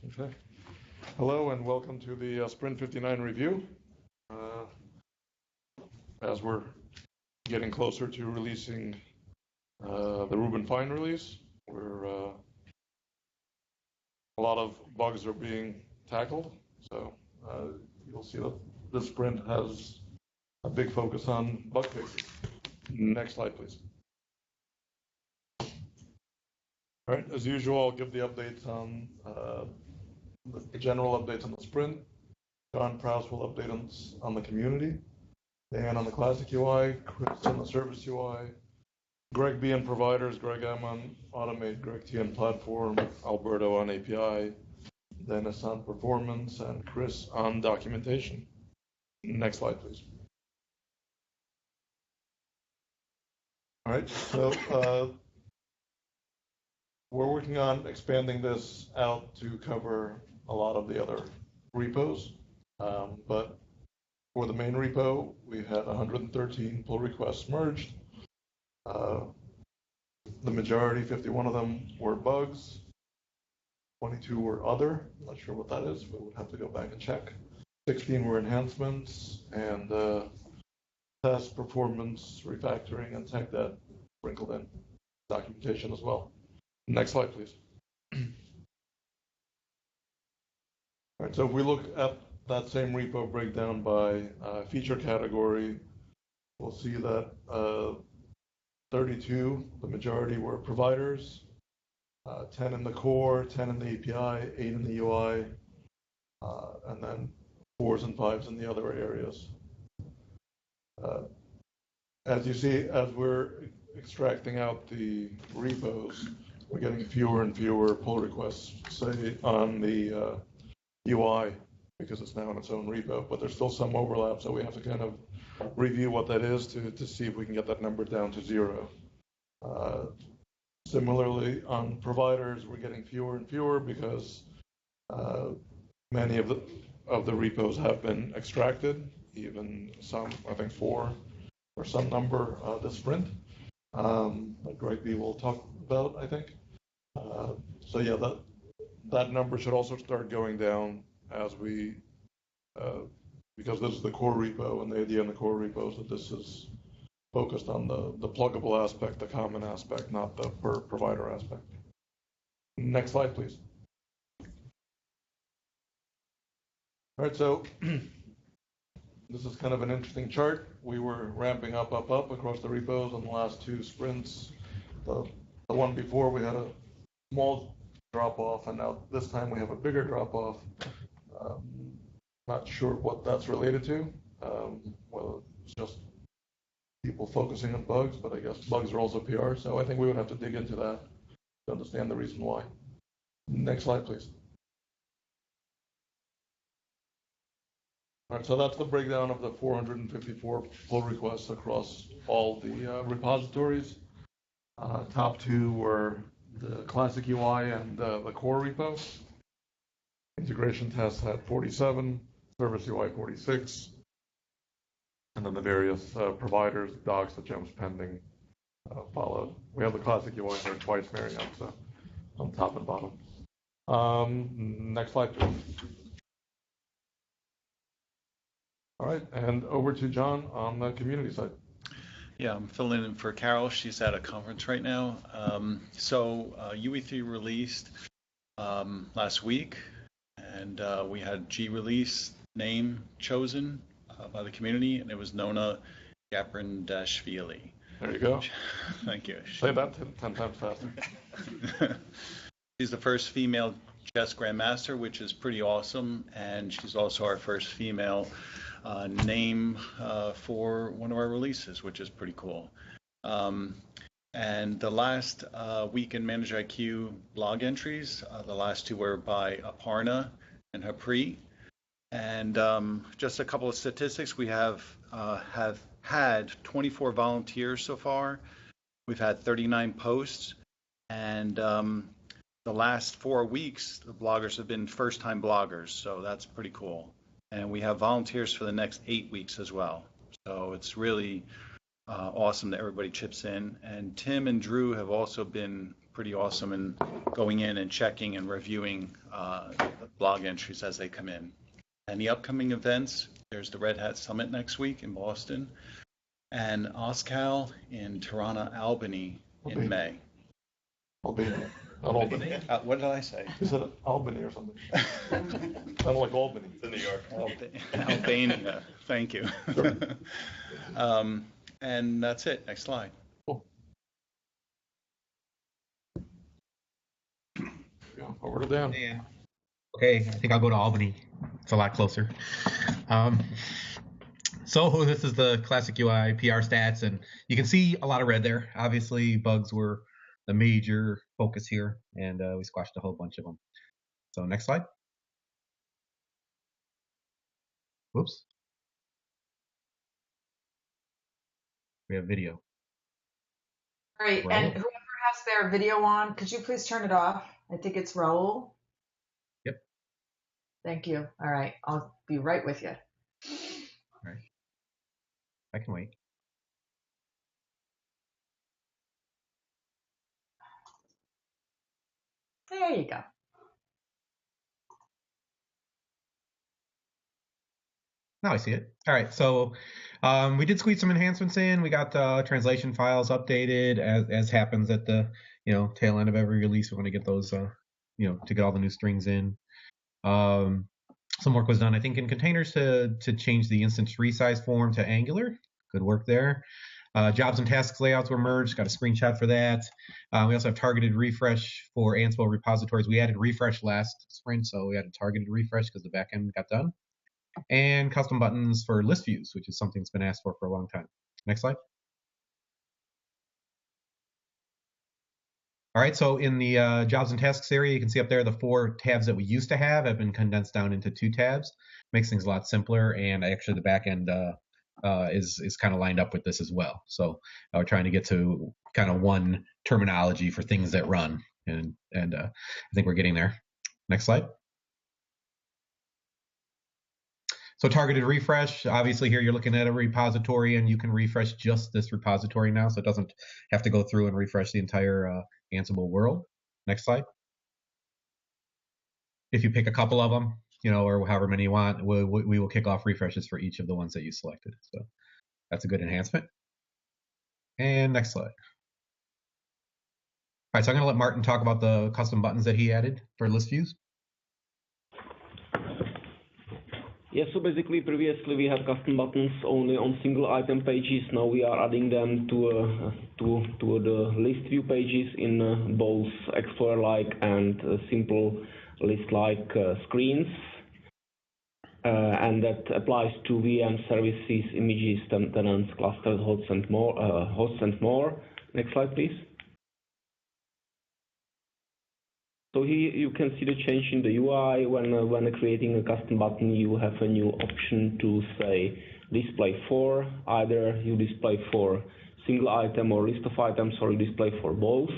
Okay. Hello and welcome to the Sprint 59 review. As we're getting closer to releasing the Rubin Fine release, where a lot of bugs are being tackled. So you'll see that this sprint has a big focus on bug fixes. Next slide, please. All right, as usual, I'll give the updates on the general updates on the sprint. John Prause will update us on the community. Dan on the classic UI, Chris on the service UI, Gregg B on providers, Gregg M on automate, Gregg T on platform, Alberto on API, Dennis on performance, and Chris on documentation. Next slide, please. All right, so we're working on expanding this out to cover a lot of the other repos, but for the main repo, we had 113 pull requests merged. The majority, 51 of them, were bugs. 22 were other. I'm not sure what that is, but we'd have to go back and check. 16 were enhancements and test, performance, refactoring, and tech debt sprinkled in. Documentation as well. Next slide, please. All right, so if we look at that same repo breakdown by feature category, we'll see that 32, the majority were providers, 10 in the core, 10 in the API, 8 in the UI, and then 4s and 5s in the other areas. As you see, as we're extracting out the repos, we're getting fewer and fewer pull requests, say, on the UI, because it's now in its own repo, but there's still some overlap, so we have to kind of review what that is to see if we can get that number down to 0. Similarly, on providers, we're getting fewer and fewer because many of the repos have been extracted, even some, I think 4 or some number this sprint, that Gregg B will talk about, I think. So yeah, that number should also start going down as we, because this is the core repo, and the idea in the core repo is that this is focused on the pluggable aspect, the common aspect, not the per provider aspect. Next slide, please. All right, so this is kind of an interesting chart. We were ramping up across the repos on the last 2 sprints. The one before, we had a small drop off, and now this time we have a bigger drop off. Not sure what that's related to. Well, it's just people focusing on bugs, but I guess bugs are also PR, so I think we would have to dig into that to understand the reason why. Next slide, please. All right, so that's the breakdown of the 454 pull requests across all the repositories. Top 2 were the classic UI and the core repo. Integration tests had 47, service UI 46, and then the various providers, docs, the gems pending followed. We have the classic UI here twice, Marianne, so on top and bottom. Next slide, please. All right, and over to John on the community side. Yeah, I'm filling in for Carol. She's at a conference right now. UE3 released last week, and we had G release name chosen by the community, and it was Nona Gaprindashvili. There you go. Thank you. Say that 10 times faster. She's the first female chess grandmaster, which is pretty awesome, and she's also our first female name for one of our releases, which is pretty cool. And the last week in ManageIQ blog entries, the last 2 were by Aparna and Hapri. And just a couple of statistics, we have had 24 volunteers so far. We've had 39 posts, and the last 4 weeks, the bloggers have been first-time bloggers, so that's pretty cool. And we have volunteers for the next 8 weeks as well. So it's really awesome that everybody chips in. And Tim and Drew have also been pretty awesome in going in and checking and reviewing the blog entries as they come in. And the upcoming events, there's the Red Hat Summit next week in Boston, and OSCAL in Tirana, Albany in May. Albany. Not Albany. What did I say? You said Albany or something. Sounded like Albany. It's in New York. Albania. Thank you. Sure. And that's it. Next slide. Cool. Yeah, over to Dan. Yeah. Okay, I think I'll go to Albany. It's a lot closer. So this is the classic UI PR stats, and you can see a lot of red there. Obviously, bugs were the major focus here, and we squashed a whole bunch of them. So next slide. Whoops. We have video. Great, Raul? and whoever has their video on, could you please turn it off? I think it's Raul. Yep. Thank you. All right, I'll be right with you. All right. I can wait. There you go. Now I see it. All right, so we did squeeze some enhancements in. We got the translation files updated, as happens at the tail end of every release. We want to get those to get all the new strings in. Some work was done, I think, in containers to change the instance resize form to Angular. Good work there. Jobs and tasks layouts were merged. Got a screenshot for that. We also have targeted refresh for Ansible repositories. We added refresh last sprint, so we had a targeted refresh because the backend got done. And custom buttons for list views, which is something that's been asked for a long time. Next slide. All right, so in the jobs and tasks area, you can see up there the 4 tabs that we used to have been condensed down into 2 tabs. Makes things a lot simpler, and actually the back end is kind of lined up with this as well. So we're trying to get to kind of one terminology for things that run, and I think we're getting there. Next slide. So targeted refresh, obviously here you're looking at a repository, and you can refresh just this repository now, so it doesn't have to go through and refresh the entire Ansible world. Next slide. If you pick a couple of them, or however many you want, we will kick off refreshes for each of the ones that you selected. So that's a good enhancement. And next slide. All right, so I'm going to let Martin talk about the custom buttons that he added for list views. Yes, so basically previously we had custom buttons only on single item pages. Now we are adding them to the list view pages in both Explorer-like and simple list-like screens. And that applies to VM services, images, tenants, clusters, hosts, and more. Next slide, please. So here you can see the change in the UI. When creating a custom button, you have a new option to say display for. Either you display for single item or list of items, or you display for both.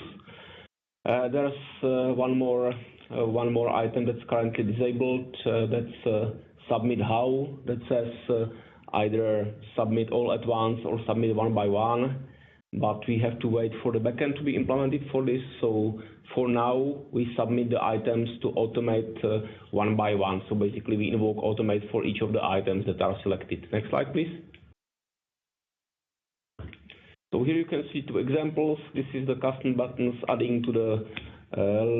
There's one more item that's currently disabled. That's submit how. That says either submit all at once or submit one by one. But we have to wait for the backend to be implemented for this. So for now, we submit the items to automate one by one. So basically, we invoke automate for each of the items that are selected. Next slide, please. So here you can see 2 examples. This is the custom buttons adding to the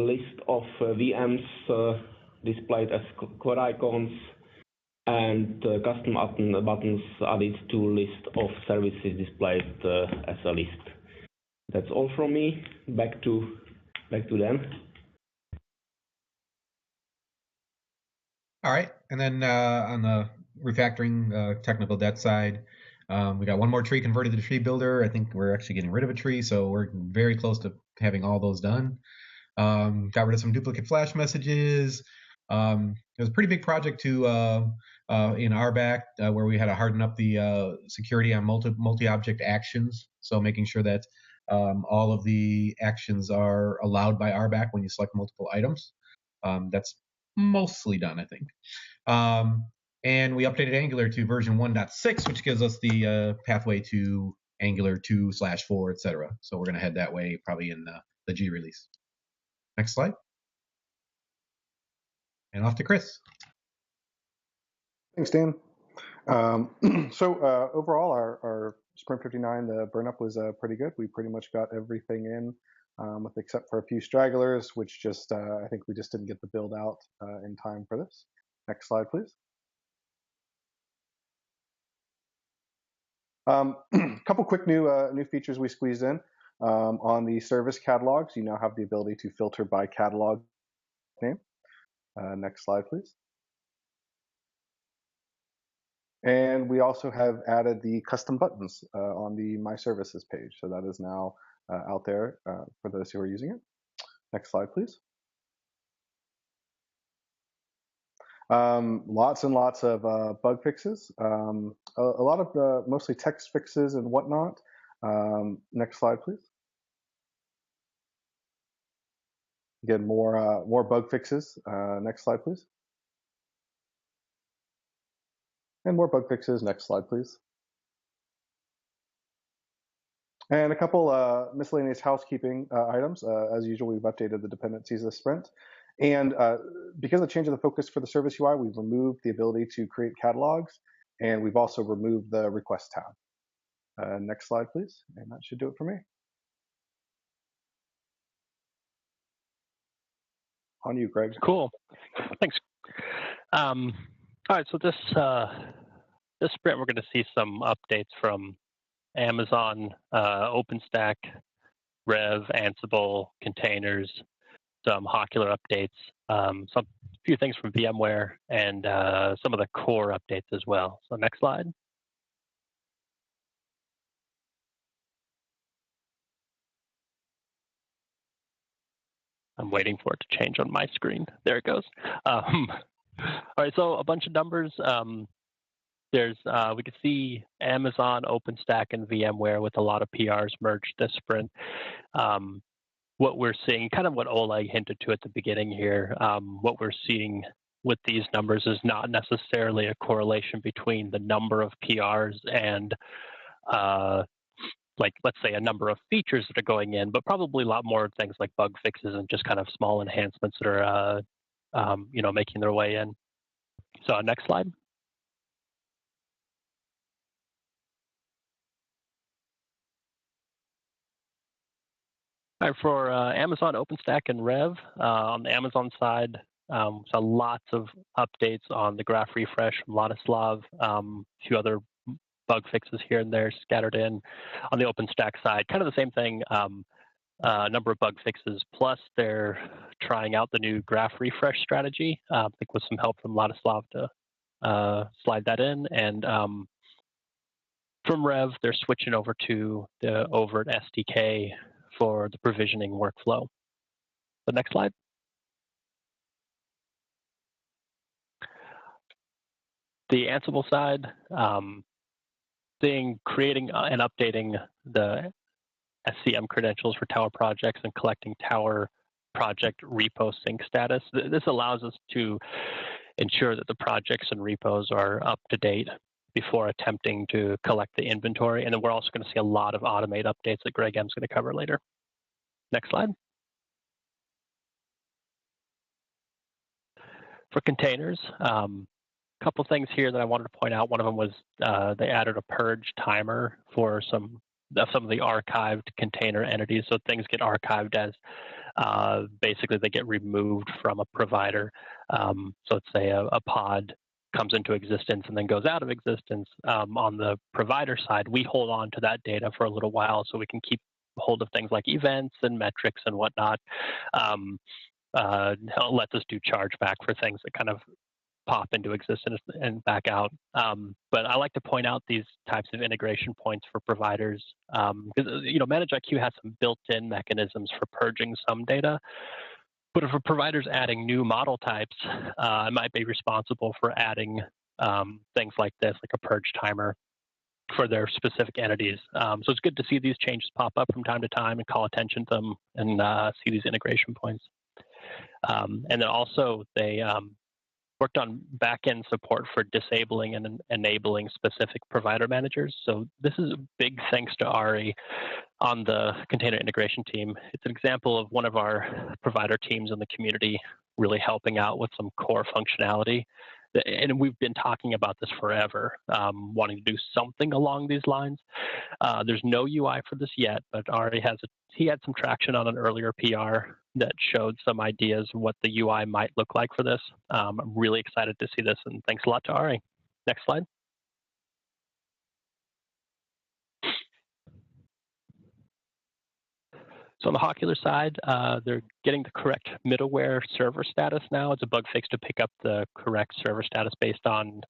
list of VMs displayed as core icons, and custom buttons added to list of services displayed as a list. That's all from me. Back to Dan. All right, and then on the refactoring technical debt side, we got one more tree converted to the tree builder. I think we're actually getting rid of a tree, so we're very close to having all those done. Got rid of some duplicate flash messages. It was a pretty big project to in RBAC where we had to harden up the security on multi-object actions. So making sure that all of the actions are allowed by RBAC when you select multiple items. That's mostly done, I think. And we updated Angular to version 1.6, which gives us the pathway to Angular 2/4, etc. So we're going to head that way probably in the G release. Next slide. And off to Chris. Thanks, Dan. Overall, our Sprint 59, the burn up was pretty good. We pretty much got everything in, with except for a few stragglers, which just I think we just didn't get the build out in time for this. Next slide, please. Couple quick new features we squeezed in. On the service catalogs, you now have the ability to filter by catalog name. Next slide, please. And we also have added the custom buttons on the My Services page. So that is now out there for those who are using it. Next slide, please. Lots and lots of bug fixes. A lot of mostly text fixes and whatnot. Next slide, please. Again, more bug fixes. Next slide, please. And more bug fixes. Next slide, please. And a couple miscellaneous housekeeping items. As usual, we've updated the dependencies of Sprint. And because of the change of the focus for the service UI, we've removed the ability to create catalogs, and we've also removed the request tab. Next slide, please. And that should do it for me. On you, Greg. Cool. Thanks. All right, so this sprint, we're going to see some updates from Amazon, OpenStack, Rev, Ansible, containers, some Hawkular updates, some few things from VMware, and some of the core updates as well. So next slide. I'm waiting for it to change on my screen. There it goes. All right, so a bunch of numbers. We could see Amazon, OpenStack, and VMware with a lot of PRs merged this sprint. What we're seeing, kind of what Oleg hinted to at the beginning here, what we're seeing with these numbers is not necessarily a correlation between the number of PRs and like, let's say, a number of features that are going in, but probably a lot more things like bug fixes and just kind of small enhancements that are, making their way in. So next slide. All right, for Amazon, OpenStack, and Rev, on the Amazon side, so lots of updates on the graph refresh from Ladislav, a few other bug fixes here and there scattered in. On the OpenStack side, kind of the same thing, a number of bug fixes, plus they're trying out the new graph refresh strategy, I think with some help from Ladislav to slide that in. And from Rev, they're switching over to the Overt SDK for the provisioning workflow. The next slide. The Ansible side, creating and updating the SCM credentials for Tower projects and collecting Tower project repo sync status. This allows us to ensure that the projects and repos are up to date before attempting to collect the inventory. And then we're also going to see a lot of automate updates that Gregg is going to cover later. Next slide. For containers, couple things here that I wanted to point out. One of them was they added a purge timer for some of the archived container entities. So things get archived as basically they get removed from a provider. So let's say a pod comes into existence and then goes out of existence. On the provider side, we hold on to that data for a little while so we can keep hold of things like events and metrics and whatnot. Lets us do chargeback for things that kind of pop into existence and back out. But I like to point out these types of integration points for providers because ManageIQ has some built-in mechanisms for purging some data. But if a provider's adding new model types, I might be responsible for adding things like this, like a purge timer for their specific entities. So it's good to see these changes pop up from time to time and call attention to them and see these integration points. And then also they worked on back-end support for disabling and enabling specific provider managers. So this is a big thanks to Ari on the container integration team. It's an example of one of our provider teams in the community really helping out with some core functionality. And we've been talking about this forever, wanting to do something along these lines. There's no UI for this yet, but Ari he had some traction on an earlier PR that showed some ideas of what the UI might look like for this. I'm really excited to see this, and thanks a lot to Ari. Next slide. So on the Hawkular side, they're getting the correct middleware server status now. It's a bug fix to pick up the correct server status based on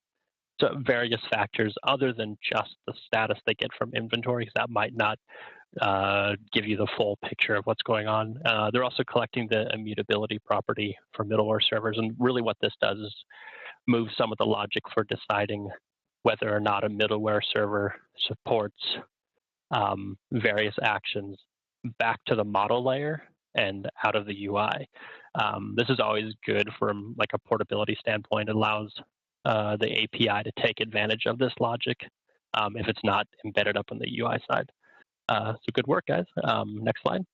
various factors other than just the status they get from inventory, because that might not give you the full picture of what's going on. They're also collecting the immutability property for middleware servers, and really what this does is move some of the logic for deciding whether or not a middleware server supports various actions back to the model layer and out of the UI. This is always good from like a portability standpoint. It allows the API to take advantage of this logic if it's not embedded up on the UI side. So good work, guys. Next slide.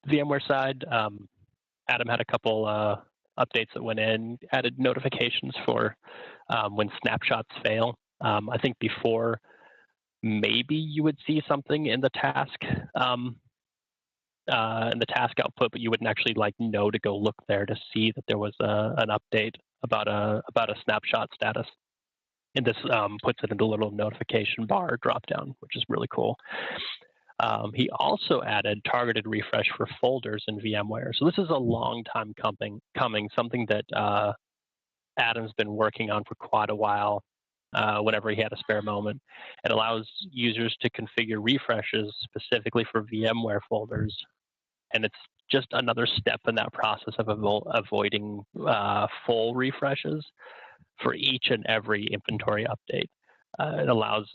VMware side, Adam had a couple updates that went in, added notifications for when snapshots fail. I think before, maybe you would see something in the task output, but you wouldn't actually know to go look there to see that there was an update about a snapshot status. And this puts it into a little notification bar dropdown, which is really cool. He also added targeted refresh for folders in VMware. So this is a long time coming, something that Adam's been working on for quite a while. Whenever he had a spare moment. It allows users to configure refreshes specifically for VMware folders. And it's just another step in that process of avoiding full refreshes for each and every inventory update. It allows,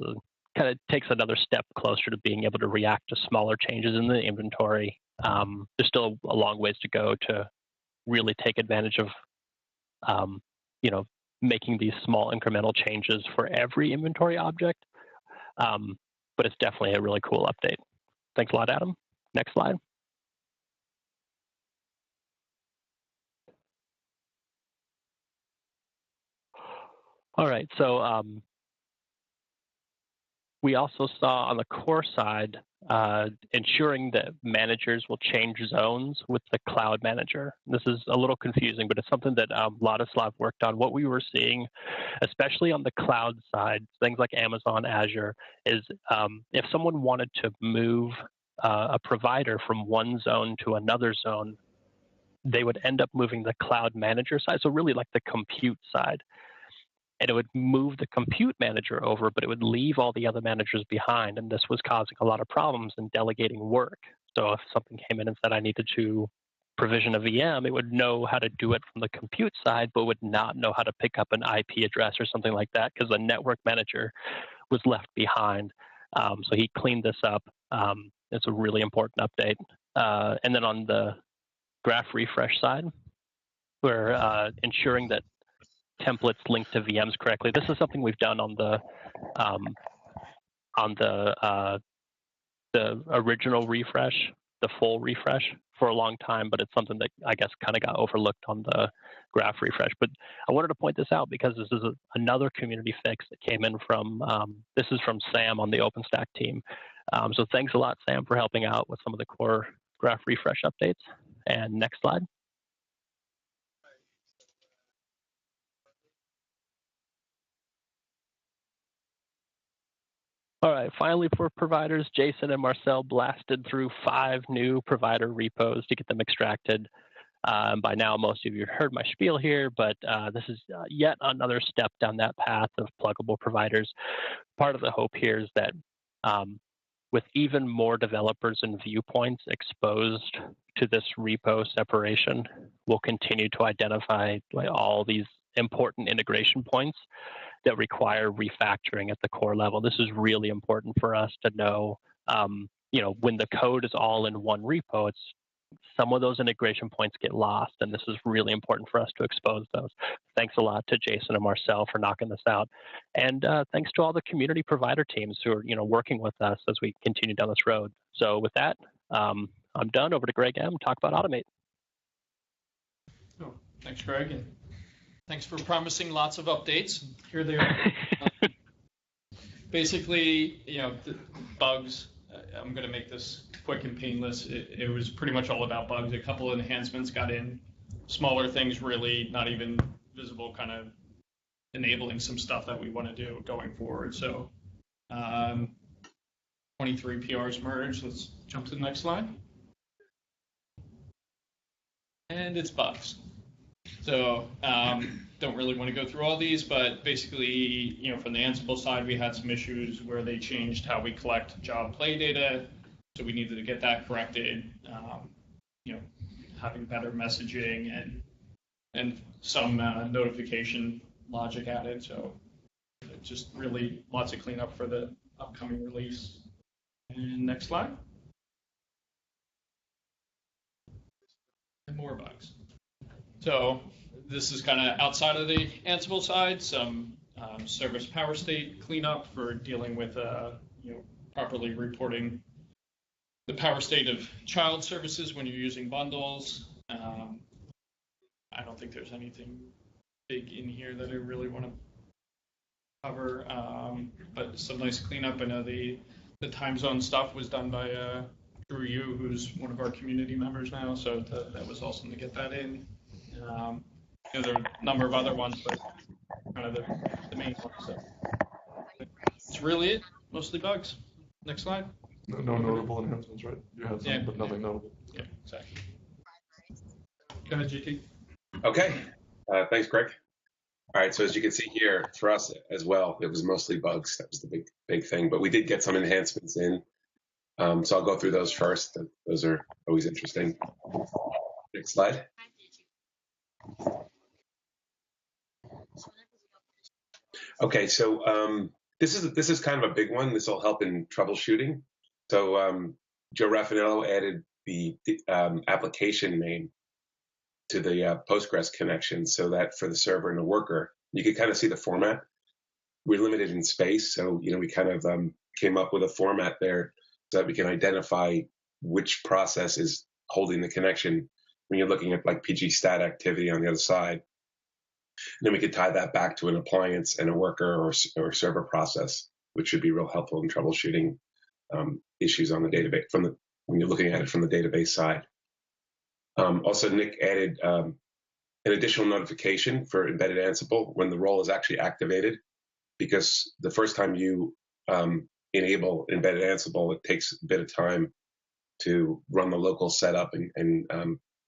kind of takes another step closer to being able to react to smaller changes in the inventory. There's still a long ways to go to really take advantage of, making these small incremental changes for every inventory object. But it's definitely a really cool update. Thanks a lot, Adam. Next slide. All right, so we also saw on the core side, ensuring that managers will change zones with the cloud manager. This is a little confusing, but it's something that Ladislav worked on. What we were seeing, especially on the cloud side, things like Amazon Azure, is if someone wanted to move a provider from one zone to another zone, they would end up moving the cloud manager side, so really like the compute side. And it would move the compute manager over, but it would leave all the other managers behind. And this was causing a lot of problems in delegating work. So if something came in and said I needed to provision a VM, it would know how to do it from the compute side, but would not know how to pick up an IP address or something like that because the network manager was left behind. So he cleaned this up. It's a really important update. And then on the graph refresh side, we're ensuring that templates linked to VMs correctly. This is something we've done on the original refresh, the full refresh, for a long time, but it's something that I guess kind of got overlooked on the graph refresh. But I wanted to point this out because this is another community fix that came in from, this is from Sam on the OpenStack team. So thanks a lot, Sam, for helping out with some of the core graph refresh updates. And next slide. All right, finally for providers, Jason and Marcel blasted through 5 new provider repos to get them extracted. By now, most of you heard my spiel here, but this is yet another step down that path of pluggable providers. Part of the hope here is that with even more developers and viewpoints exposed to this repo separation, we'll continue to identify all these important integration points that require refactoring at the core level. This is really important for us to know, when the code is all in one repo, it's some of those integration points get lost, and this is really important for us to expose those. Thanks a lot to Jason and Marcel for knocking this out, and thanks to all the community provider teams who are working with us as we continue down this road. So with that, I'm done. Over to Gregg M. Talk about Automate. Oh, thanks, Gregg, and thanks for promising lots of updates. Here they are. Basically, the bugs. I'm going to make this quick and painless. It was pretty much all about bugs. A couple of enhancements got in, smaller things really not even visible, kind of enabling some stuff that we want to do going forward. So 23 PRs merged. Let's jump to the next slide. And it's bugs. So don't really want to go through all these, but basically, from the Ansible side, we had some issues where they changed how we collect job play data. So we needed to get that corrected, having better messaging and some notification logic added. So just really lots of cleanup for the upcoming release. And next slide. And more bugs. So this is kind of outside of the Ansible side, some service power state cleanup for dealing with properly reporting the power state of child services when you're using bundles. I don't think there's anything big in here that I really want to cover, but some nice cleanup. I know the time zone stuff was done by Drew Yu, who's one of our community members now, so that was awesome to get that in. There are a number of other ones, but kind of the main ones. So that's really it. Mostly bugs. Next slide. No notable enhancements, right? You had some, but nothing notable. Yeah, exactly. Go ahead, GT. Okay. Thanks, Gregg. All right. So as you can see here, for us as well, it was mostly bugs. That was the big thing. But we did get some enhancements in. So I'll go through those first. Those are always interesting. Next slide. Okay, so this is kind of a big one. This will help in troubleshooting. So Joe Raffanello added the application name to the Postgres connection, so that for the server and the worker, you can kind of see the format. We're limited in space, so we kind of came up with a format there so that we can identify which process is holding the connection when you're looking at like PG stat activity on the other side. And then we could tie that back to an appliance and a worker or server process, which should be real helpful in troubleshooting issues on the database when you're looking at it from the database side. Also, Nick added an additional notification for embedded Ansible when the role is actually activated, because the first time you enable embedded Ansible, it takes a bit of time to run the local setup and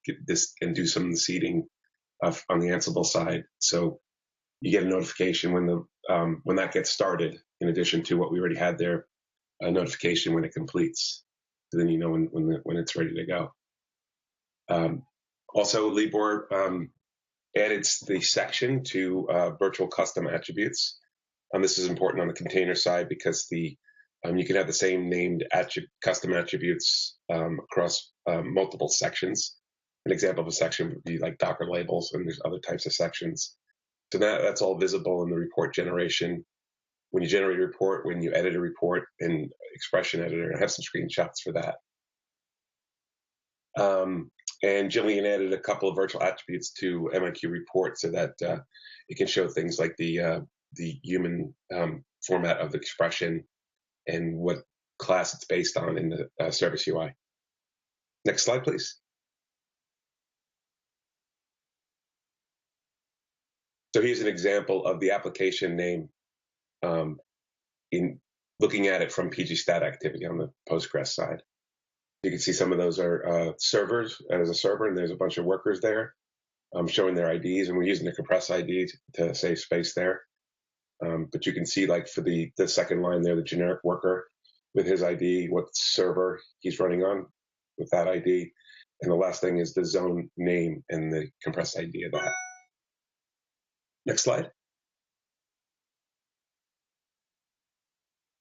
get this and do some of the seeding on the Ansible side. So you get a notification when that gets started, in addition to what we already had there, a notification when it completes. So then you know when it's ready to go. Also, Libor added the section to virtual custom attributes. This is important on the container side because you can have the same named custom attributes across multiple sections. An example of a section would be like Docker labels, and there's other types of sections. So that's all visible in the report generation. When you generate a report, when you edit a report in Expression Editor, I have some screenshots for that. And Jillian added a couple of virtual attributes to MIQ report so that it can show things like the human format of the expression and what class it's based on in the service UI. Next slide, please. So here's an example of the application name in looking at it from PG stat activity on the Postgres side. You can see some of those are servers as a server, and there's a bunch of workers there showing their IDs, and we're using the compress ID to save space there. But you can see, like for the second line there, the generic worker with his ID, what server he's running on with that ID. And the last thing is the zone name and the compressed ID of that. Next slide.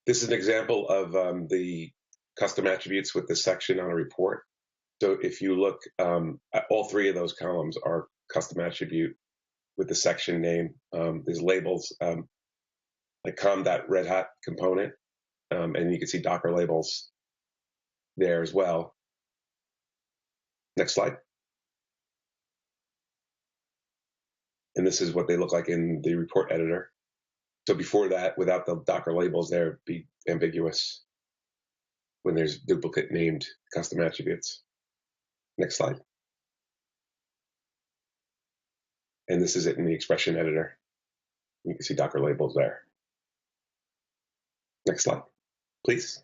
This is an example of the custom attributes with this section on a report. So if you look, at all three of those columns are custom attribute with the section name. There's labels like com.red hat component, and you can see Docker labels there as well. Next slide. And this is what they look like in the report editor. So before that, without the Docker labels there, it'd be ambiguous when there's duplicate named custom attributes. Next slide. And this is it in the expression editor. You can see Docker labels there. Next slide, please.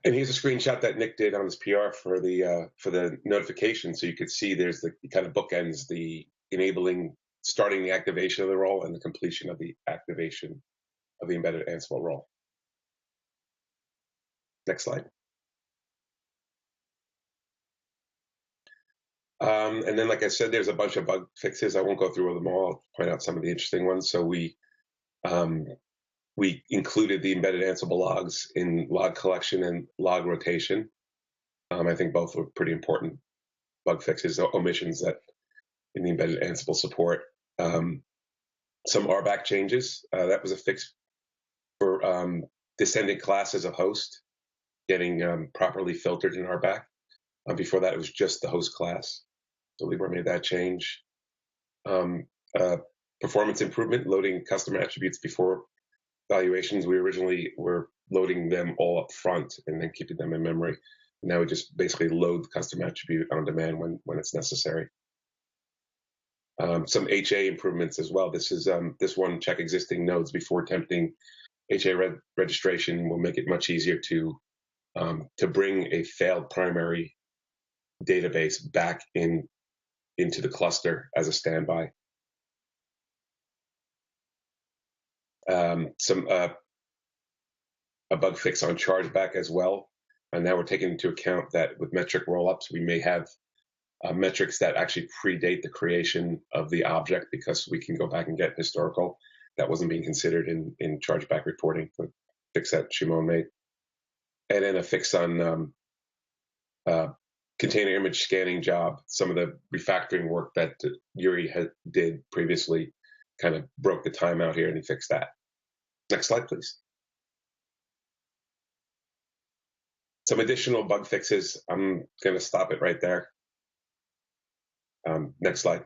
And here's a screenshot that Nick did on his PR for the notification, so you could see there's the kind of bookends, the enabling, starting the activation of the role and the completion of the activation of the embedded Ansible role. Next slide. And then, like I said, there's a bunch of bug fixes. I won't go through them all. I'll point out some of the interesting ones. So we included the embedded Ansible logs in log collection and log rotation. I think both were pretty important bug fixes, omissions that in the embedded Ansible support. Some RBAC changes. That was a fix for descendant classes of host getting properly filtered in RBAC. Before that, it was just the host class. So Libra made that change. Performance improvement, loading custom attributes before evaluations. We originally were loading them all up front and then keeping them in memory. Now we just basically load the custom attribute on demand when it's necessary. Some HA improvements as well. This is this one, check existing nodes before attempting HA registration will make it much easier to bring a failed primary database back into the cluster as a standby. A bug fix on chargeback as well. And now we're taking into account that with metric rollups, we may have metrics that actually predate the creation of the object because we can go back and get historical. That wasn't being considered in chargeback reporting, the fix that Shimon made. And then a fix on container image scanning job. Some of the refactoring work that Yuri did previously kind of broke the timeout here, and he fixed that. Next slide, please. Some additional bug fixes. I'm going to stop it right there. Next slide.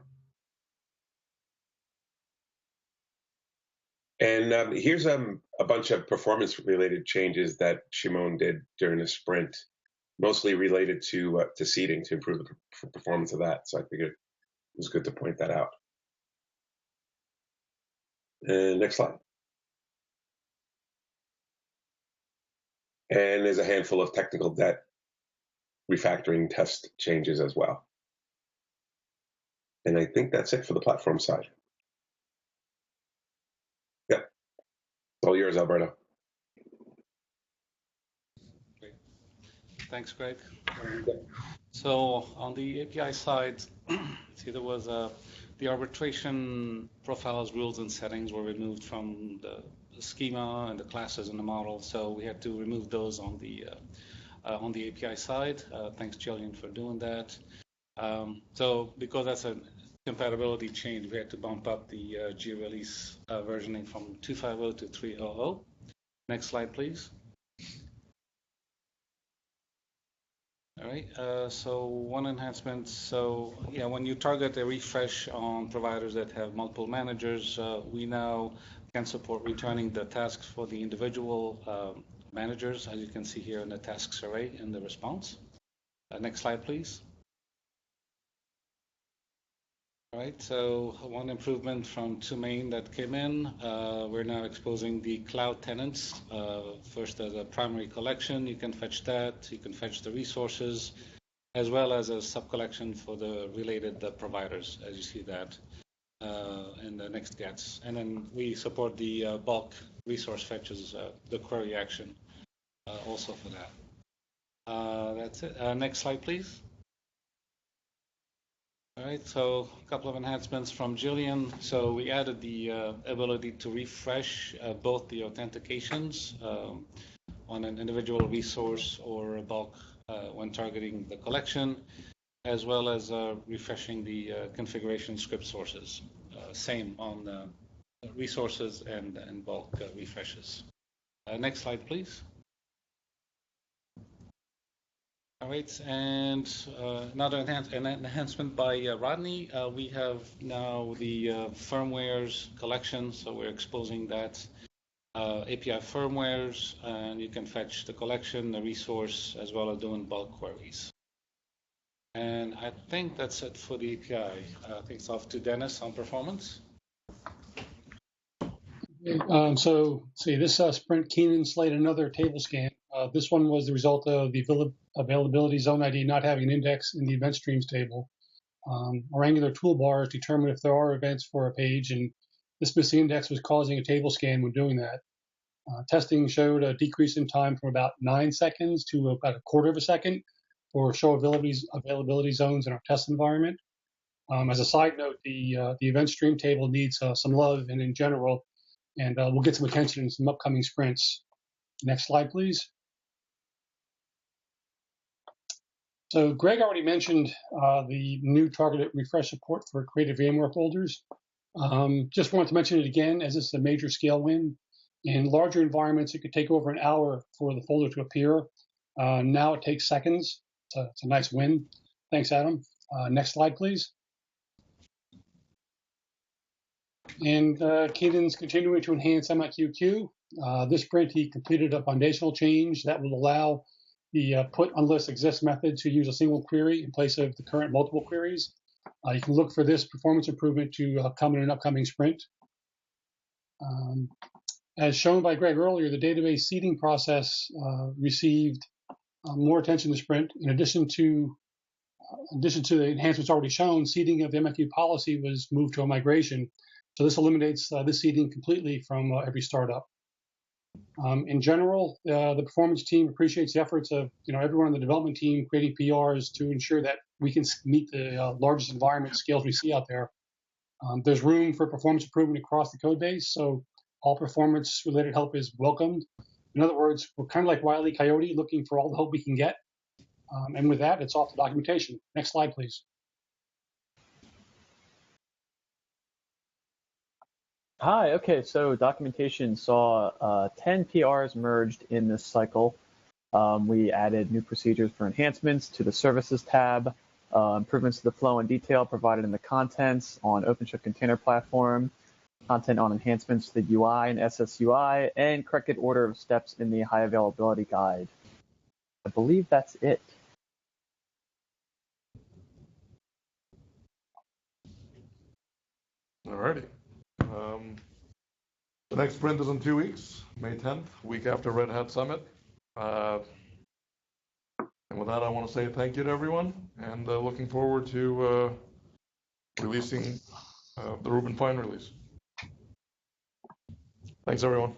And here's a bunch of performance-related changes that Shimon did during the sprint, mostly related to seeding to improve the performance of that. So I figured it was good to point that out. Next slide. And there's a handful of technical debt refactoring test changes as well. And I think that's it for the platform side. Yep. All yours, Alberto. Great. Thanks, Greg. So on the API side, see there was the arbitration profiles, rules, and settings were removed from the schema and the classes in the model. So we had to remove those on the API side. Thanks, Jillian, for doing that. So because that's a compatibility change, we had to bump up the G-release versioning from 2.5.0 to 3.0.0. Next slide, please. All right, so one enhancement. So yeah, when you target a refresh on providers that have multiple managers, we now can support returning the tasks for the individual managers, as you can see here in the tasks array in the response. Next slide, please. All right, so one improvement from 2 main that came in, we're now exposing the cloud tenants. First as a primary collection, you can fetch that, you can fetch the resources, as well as a sub-collection for the related providers, as you see that in the next gets. And then we support the bulk resource fetches, the query action also for that. That's it. Next slide, please. All right, so a couple of enhancements from Jillian. So we added the ability to refresh both the authentications on an individual resource or a bulk when targeting the collection, as well as refreshing the configuration script sources. Same on the resources and bulk refreshes. Next slide, please. All right, and another enhancement by Rodney. We have now the firmwares collection, so we're exposing that API firmwares, and you can fetch the collection, the resource, as well as doing bulk queries. And I think that's it for the API. I think it's off to Dennis on performance. This sprint Keenan slated another table scan. This one was the result of the availability zone ID not having an index in the event streams table. Our angular toolbars determine if there are events for a page, and this missing index was causing a table scan when doing that. Testing showed a decrease in time from about 9 seconds to about a quarter of a second for show availability zones in our test environment. As a side note, the event stream table needs some love and in general, and we'll get some attention in some upcoming sprints. Next slide, please. So Gregg already mentioned the new targeted refresh support for creative VMware folders. Just wanted to mention it again, as this is a major scale win. In larger environments, it could take over an hour for the folder to appear. Now it takes seconds. It's a nice win. Thanks, Adam. Next slide, please. And Keaton's continuing to enhance ManageIQ. This sprint, he completed a foundational change that will allow the put unless exists method to use a single query in place of the current multiple queries. You can look for this performance improvement to come in an upcoming sprint. As shown by Gregg earlier, the database seeding process received more attention this sprint. In addition to the enhancements already shown, seeding of the ManageIQ policy was moved to a migration. So this eliminates this seeding completely from every startup. In general, the performance team appreciates the efforts of everyone on the development team creating PRs to ensure that we can meet the largest environment scales we see out there. There's room for performance improvement across the code base, so all performance-related help is welcomed. In other words, we're kind of like Wile E. Coyote, looking for all the help we can get. And with that, it's off to documentation. Next slide, please. Hi, okay, so documentation saw 10 PRs merged in this cycle. We added new procedures for enhancements to the services tab, improvements to the flow and detail provided in the contents on OpenShift Container Platform, content on enhancements to the UI and SSUI, and corrected order of steps in the high availability guide. I believe that's it. Alrighty. The next sprint is in 2 weeks, May 10th, week after Red Hat Summit. And with that, I want to say thank you to everyone, and looking forward to releasing the Rubin Fine release. Thanks, everyone.